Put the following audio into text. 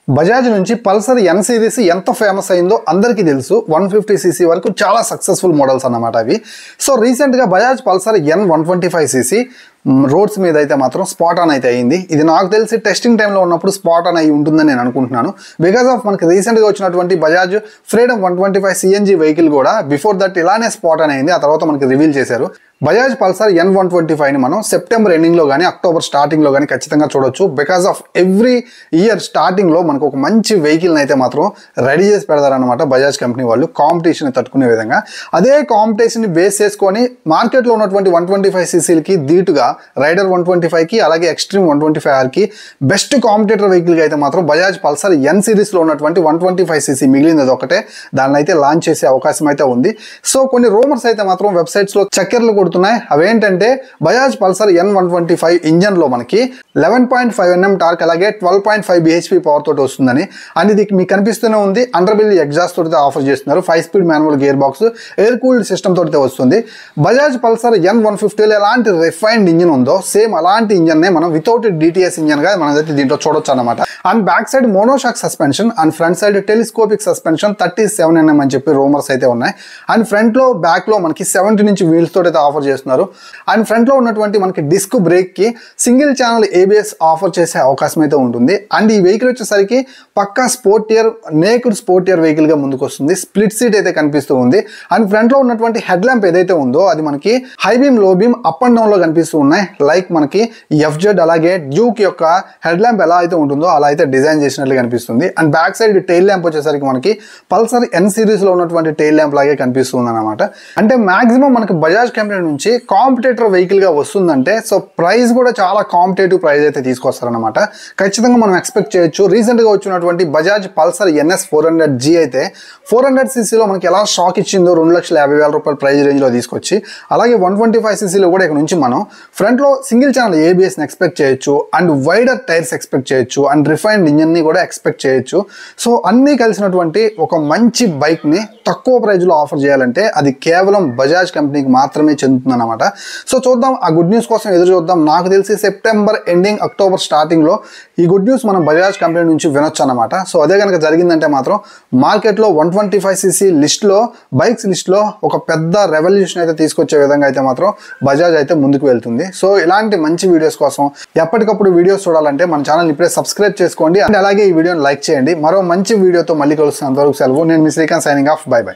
బజాజ్ నుంచి పల్సర్ ఎన్ సిరీస్ ఎంత ఫేమస్ అయిందో అందరికీ తెలుసు. 150cc వరకు చాలా సక్సెస్ఫుల్ మోడల్స్ అన్నమాట అవి. సో రీసెంట్గా బజాజ్ పల్సర్ ఎన్ 125cc రోడ్స్ మీద అయితే మాత్రం స్పాట్ ఆన్ అయితే అయింది. ఇది నాకు తెలిసి టెస్టింగ్ టైంలో ఉన్నప్పుడు స్పాట్ ఆన్ అయి ఉంటుందని నేను అనుకుంటున్నాను. బికాస్ ఆఫ్ మనకి రీసెంట్గా వచ్చినటువంటి బజాజ్ ఫ్రీడమ్ 125 సిఎన్జి వెహికల్ కూడా బిఫోర్ దట్ ఇలానే స్పాట్ ఆన్ అయింది. ఆ తర్వాత మనకి రివీల్ చేశారు. బజాజ్ పల్సర్ ఎన్ 125ని మనం సెప్టెంబర్ ఎండింగ్లో కానీ అక్టోబర్ స్టార్టింగ్లో కానీ ఖచ్చితంగా చూడొచ్చు. బికాస్ ఆఫ్ ఎవ్రీ ఇయర్ స్టార్టింగ్లో మనకు ఒక మంచి వెహికల్ని అయితే మాత్రం రెడీ చేసి పెడతారనమాట బజాజ్ కంపెనీ వాళ్ళు, కాంపిటీషన్ తట్టుకునే విధంగా. అదే కాంపిటీషన్ని బేస్ చేసుకొని మార్కెట్లో ఉన్నటువంటి 125cc ధీటుగా రైడర్ 125కి అలాగే ఎక్స్ట్రీమ్ 125Rకి బెస్ట్ కాంపిటేటర్ వెహికల్గా అయితే మాత్రం బజాజ్ పల్సర్ ఎన్ సిరీస్లో ఉన్నటువంటి 125cc మిగిలినది ఒకటే, దాన్ని అయితే లాంచ్ చేసే అవకాశం అయితే ఉంది. సో కొన్ని రూమర్స్ అయితే మాత్రం వెబ్సైట్స్లో చక్కెర్లు కొడుతున్నాయి. అవేంటంటే బజాజ్ పల్సర్ ఎన్ 125 ఇంజన్లో మనకి 11.5 Nm టార్క్ అలాగే 12.5 bhp పవర్ తోటి వస్తుందని, అండ్ ఇది మీకు కనిపిస్తూనే ఉంది. అండర్ బిల్ ఎగ్జాస్ట్ తోటి ఆఫర్ చేస్తున్నారు. 5-speed manual gear box, air cooled system తోటి వస్తుంది. బజాజ్ పల్సర్ ఎన్ 150లో ఎలాంటి రిఫైన్డ్ ఇంజిన్ ఉందో సేమ్ అలాంటి ఇంజన్నే మనం వితౌట్ DTS ఇంజన్ గా మనమైతే దీంట్లో చూడొచ్చు అనమాట. And back side monoshock suspension and front side telescopic suspension 37 Nm అని చెప్పి రూమర్స్ అయితే ఉన్నాయి. అండ్ ఫ్రంట్ లో బ్యాక్ లో మనకి 70 ఇంచ్ వీల్స్ తోటి అయితే ఆఫర్ చేస్తున్నారు. అండ్ ఫ్రంట్ లో ఉన్నటువంటి మనకి డిస్క్ బ్రేక్ కి సింగిల్ ఛానల్ ABS ఆఫర్ చేసే అవకాశం అయితే ఉంటుంది. అండ్ ఈ వెహికల్ వచ్చేసరికి పక్కా స్పోర్టియర్ నేక్డ్ స్పోర్టియర్ వెహికల్ గా ముందుకు వస్తుంది. స్ప్లిట్ సీట్ అయితే కనిపిస్తూ ఉంది. అండ్ ఫ్రంట్ లో ఉన్నటువంటి హెడ్ ల్యాంప్ ఏదైతే ఉందో అది మనకి హై బీమ్ లో బీమ్ అప్ అండ్ డౌన్ లో కనిపిస్తూ ఉన్నాయి. లైక్ మనకి FZ అలాగే డ్యూక్ యొక్క హెడ్ ల్యాంప్ ఎలా అయితే ఉంటుందో అలా అయితే డిజైన్ చేసినట్లు కనిపిస్తుంది. And back side tail lamp వచ్చేసరికి మనకి పల్సర్ ఎన్ సిరీస్ లో ఉన్నటువంటి టైల్ ల్యాంప్ లాగే కనిపిస్తుంది అనమాట. అంటే మాక్సిమం మనకి బజాజ్ కంపెనీ నుంచి కాంపిటేటర్ వెహికల్ గా వస్తుందంటే సో ప్రైస్ కూడా చాలా కాంపిటేటివ్ ప్రైస్ అయితే తీసుకొస్తారనమాట. ఖచ్చితంగా మనం ఎక్స్పెక్ట్ చేయొచ్చు. రీసెంట్ గా వచ్చినటువంటి బజాజ్ పల్సర్ NS 400G అయితే 400cc మనకి ఎలా షాక్ ఇచ్చిందో 2,50,000 రూపాయల ప్రైస్ రేంజ్ లో తీసుకొచ్చి, అలాగే 125cc కూడా ఇక్కడ నుంచి మనం ఫ్రంట్ లో సింగిల్ ఛానల్ ABS ని ఎక్స్పెక్ట్ చేయొచ్చు. అండ్ వైడర్ టైర్స్ ఎక్స్పెక్ట్ చేయొచ్చు. అండ్ రిఫైన్డ్ ఇంజన్ ని కూడా ఎక్స్పెక్ట్ చేయొచ్చు. సో అన్ని కలిసినటువంటి ఒక మంచి బైక్ ని తక్కువ ప్రైజ్ లో ఆఫర్ చేయాలంటే అది కేవలం బజాజ్ కంపెనీకి మాత్రమే చెందుతుంది అనమాట. సో చూద్దాం, ఆ గుడ్ న్యూస్ కోసం ఎదురు చూద్దాం. నాకు తెలిసి సెప్టెంబర్ ఎండింగ్ అక్టోబర్ స్టార్టింగ్ లో ఈ గుడ్ న్యూస్ మనం బజాజ్ కంపెనీ నుంచి వినొచ్చు అనమాట. సో అదే కనుక జరిగిందంటే మాత్రం మార్కెట్ లో 125cc లిస్ట్ లో బైక్స్ లిస్ట్ లో ఒక పెద్ద రెవల్యూషన్ అయితే తీసుకొచ్చే విధంగా అయితే మాత్రం బజాజ్ అయితే ముందుకు వెళ్తుంది. సో ఇలాంటి మంచి వీడియోస్ కోసం ఎప్పటికప్పుడు వీడియోస్ చూడాలంటే మన ఛానల్ ఇప్పుడే సబ్స్క్రైబ్ చేసుకోండి. అండ్ అలాగే ఈ వీడియోని లైక్ చేయండి. మరో మంచి వీడియోతో మళ్ళీ కలుస్తున్నంత వరకు సెలవు. నేను మీ Srikanth signing off. Bye by.